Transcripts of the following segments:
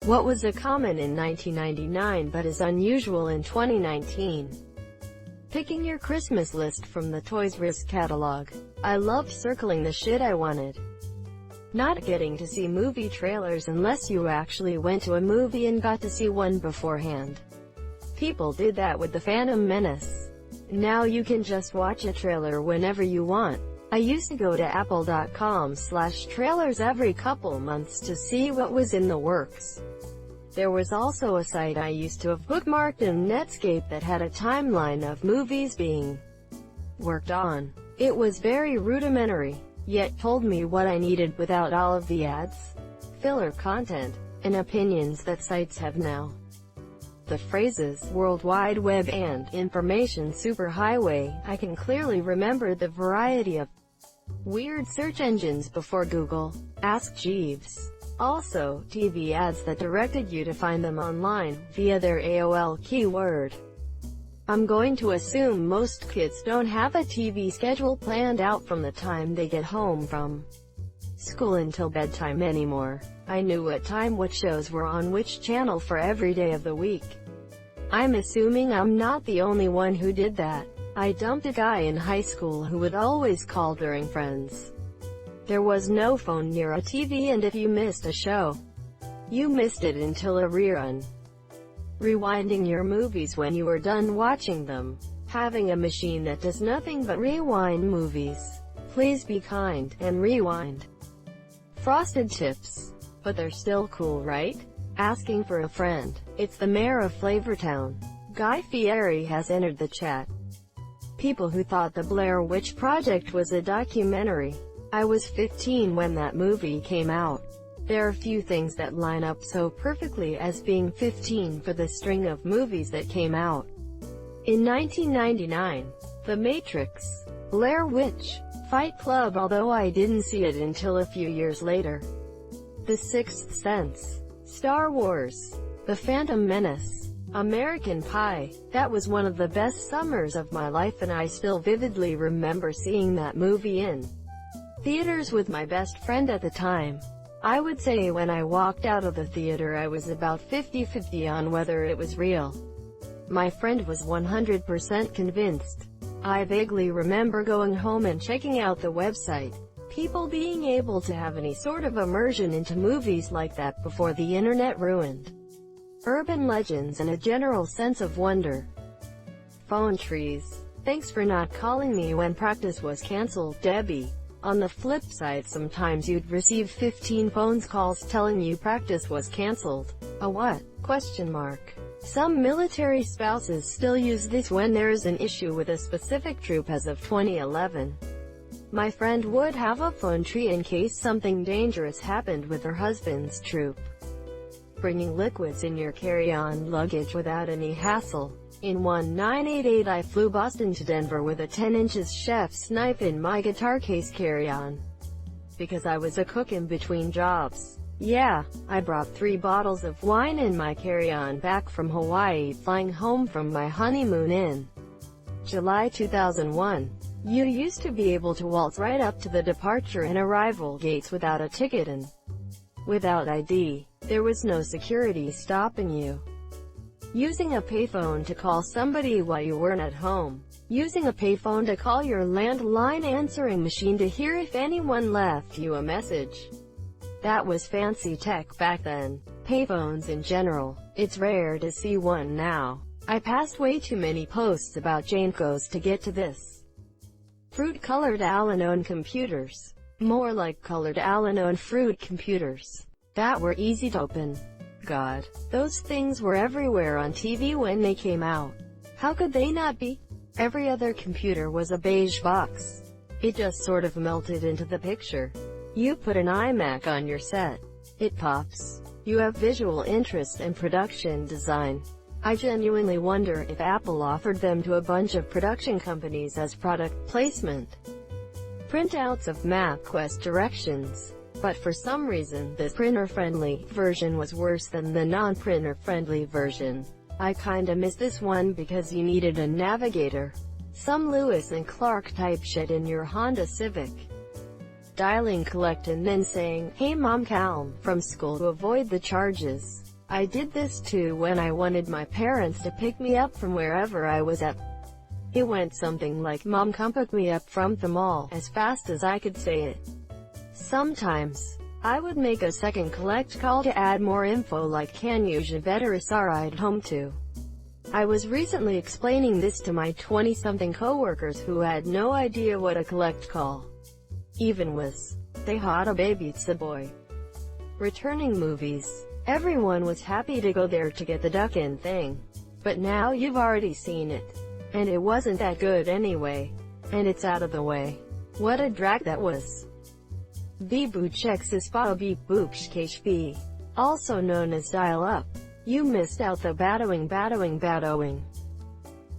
What was a common in 1999 but is unusual in 2019? Picking your Christmas list from the Toys R Us catalog. I loved circling the shit I wanted. Not getting to see movie trailers unless you actually went to a movie and got to see one beforehand. People did that with The Phantom Menace. Now you can just watch a trailer whenever you want. I used to go to apple.com/trailers every couple months to see what was in the works. There was also a site I used to have bookmarked in Netscape that had a timeline of movies being worked on. It was very rudimentary, yet told me what I needed without all of the ads, filler content, and opinions that sites have now. The phrases World Wide Web and Information Superhighway, I can clearly remember the variety of weird search engines before Google. Ask Jeeves. Also, TV ads that directed you to find them online, via their AOL keyword. I'm going to assume most kids don't have a TV schedule planned out from the time they get home from school until bedtime anymore. I knew at time what shows were on which channel for every day of the week. I'm assuming I'm not the only one who did that. I dumped a guy in high school who would always call during Friends. There was no phone near a TV, and if you missed a show, you missed it until a rerun. Rewinding your movies when you were done watching them. Having a machine that does nothing but rewind movies. Please be kind, and rewind. Frosted Tips. But they're still cool, right? Asking for a friend. It's the mayor of Flavortown. Guy Fieri has entered the chat. People who thought the Blair Witch Project was a documentary. I was 15 when that movie came out. There are few things that line up so perfectly as being 15 for the string of movies that came out. In 1999, The Matrix, Blair Witch, Fight Club, although I didn't see it until a few years later, The Sixth Sense, Star Wars, The Phantom Menace, American Pie. That was one of the best summers of my life, and I still vividly remember seeing that movie in theaters with my best friend at the time. I would say when I walked out of the theater I was about 50-50 on whether it was real. My friend was 100% convinced. I vaguely remember going home and checking out the website. People being able to have any sort of immersion into movies like that before the internet ruined urban legends and a general sense of wonder. Phone trees. Thanks for not calling me when practice was cancelled, Debbie. On the flip side, sometimes you'd receive 15 phone calls telling you practice was cancelled. A what? Question mark. Some military spouses still use this when there is an issue with a specific troop as of 2011. My friend would have a phone tree in case something dangerous happened with her husband's troop. Bringing liquids in your carry-on luggage without any hassle. In 1988 I flew Boston to Denver with a 10-inch chef's knife in my guitar case carry-on. Because I was a cook in between jobs. Yeah, I brought 3 bottles of wine in my carry-on back from Hawaii, flying home from my honeymoon in July 2001. You used to be able to waltz right up to the departure and arrival gates without a ticket and without ID. There was no security stopping you. Using a payphone to call somebody while you weren't at home. Using a payphone to call your landline answering machine to hear if anyone left you a message. That was fancy tech back then. Payphones in general. It's rare to see one now. I passed way too many posts about Jankos to get to this. Fruit-colored Al-Anon computers. More like colored Al-Anon fruit computers. That were easy to open. God, those things were everywhere on TV when they came out. How could they not be? Every other computer was a beige box. It just sort of melted into the picture. You put an iMac on your set. It pops. You have visual interest and production design. I genuinely wonder if Apple offered them to a bunch of production companies as product placement. Printouts of Mapquest directions. But for some reason, the printer-friendly version was worse than the non-printer-friendly version. I kinda miss this one because you needed a navigator. Some Lewis and Clark type shit in your Honda Civic. Dialing collect and then saying, "Hey mom, calm," from school to avoid the charges. I did this too when I wanted my parents to pick me up from wherever I was at. It went something like, "Mom, come pick me up from the mall," as fast as I could say it. Sometimes, I would make a second collect call to add more info like, "Can you better ride home to?" I was recently explaining this to my 20-something coworkers who had no idea what a collect call even was. They had a baby, it's a boy. Returning movies. Everyone was happy to go there to get the duck-in thing. But now you've already seen it. And it wasn't that good anyway. And it's out of the way. What a drag that was. Beeeboooochxxxzsssss, also known as dial-up. You missed out the battling.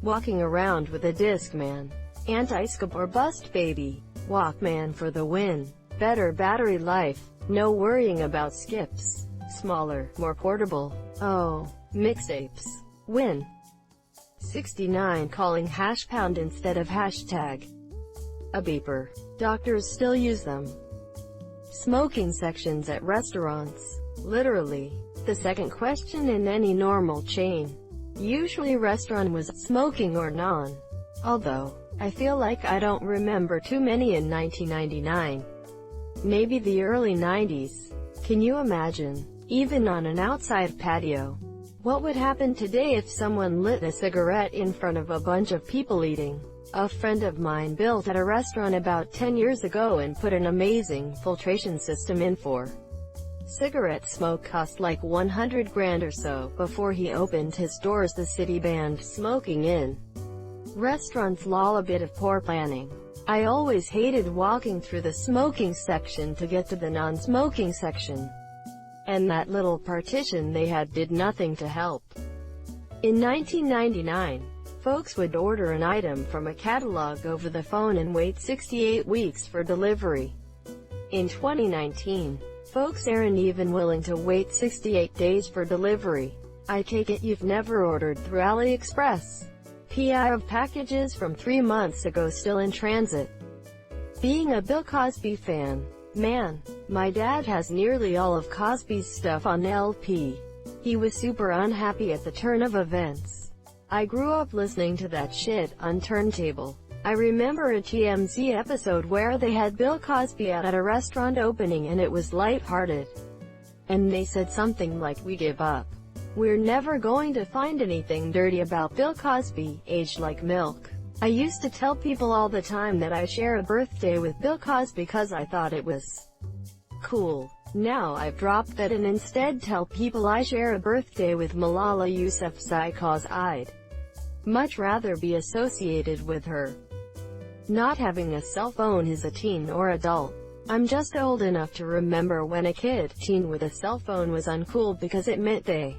Walking around with a discman. Anti-skip or bust baby. Walkman for the win. Better battery life. No worrying about skips. Smaller, more portable. Oh, mixtapes. Win. 69 calling #pound instead of hashtag. A beeper. Doctors still use them. Smoking sections at restaurants. Literally. The second question in any normal chain. Usually restaurant was smoking or non. Although, I feel like I don't remember too many in 1999. Maybe the early 90s. Can you imagine? Even on an outside patio. What would happen today if someone lit a cigarette in front of a bunch of people eating? A friend of mine built at a restaurant about 10 years ago and put an amazing filtration system in for cigarette smoke. Cost like 100 grand or so. Before he opened his doors, the city banned smoking in restaurants. Lol, a bit of poor planning. I always hated walking through the smoking section to get to the non-smoking section. And that little partition they had did nothing to help. In 1999, folks would order an item from a catalog over the phone and wait 68 weeks for delivery. In 2019, folks aren't even willing to wait 68 days for delivery. I take it you've never ordered through AliExpress. PI of packages from 3 months ago still in transit. Being a Bill Cosby fan. Man, my dad has nearly all of Cosby's stuff on LP. He was super unhappy at the turn of events. I grew up listening to that shit on turntable. I remember a TMZ episode where they had Bill Cosby at a restaurant opening and it was lighthearted. And they said something like, "We give up. We're never going to find anything dirty about Bill Cosby, aged like milk." I used to tell people all the time that I share a birthday with Bill Cosby because I thought it was cool. Now I've dropped that and instead tell people I share a birthday with Malala Yousafzai cause I'd much rather be associated with her. Not having a cell phone as a teen or adult. I'm just old enough to remember when a teen with a cell phone was uncool because it meant they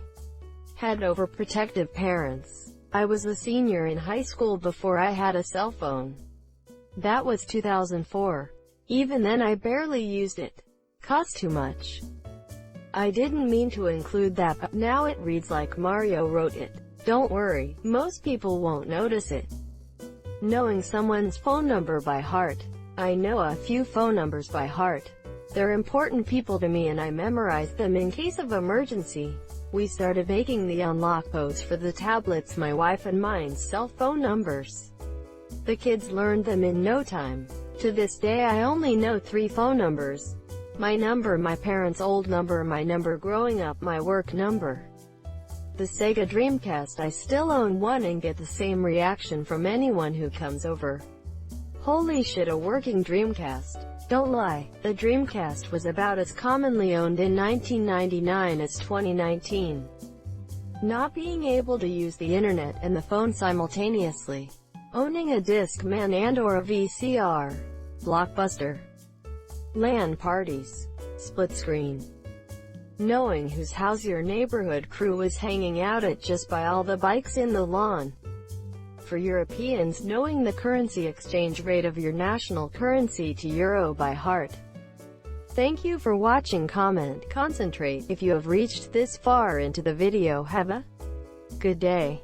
had overprotective parents. I was a senior in high school before I had a cell phone. That was 2004. Even then I barely used it. Cost too much. I didn't mean to include that, but now it reads like Mario wrote it. Don't worry, most people won't notice it. Knowing someone's phone number by heart. I know a few phone numbers by heart. They're important people to me and I memorized them in case of emergency. We started making the unlock codes for the tablets, my wife and mine's cell phone numbers. The kids learned them in no time. To this day I only know 3 phone numbers. My number, my parents' old number, my number growing up, my work number. The Sega Dreamcast, I still own one and get the same reaction from anyone who comes over. Holy shit, a working Dreamcast. Don't lie, the Dreamcast was about as commonly owned in 1999 as 2019. Not being able to use the internet and the phone simultaneously. Owning a Discman and/or a VCR. Blockbuster. LAN parties. Split screen. Knowing whose house your neighborhood crew was hanging out at just by all the bikes in the lawn. For Europeans, knowing the currency exchange rate of your national currency to euro by heart. Thank you for watching. Comment, concentrate. If you have reached this far into the video, have a good day.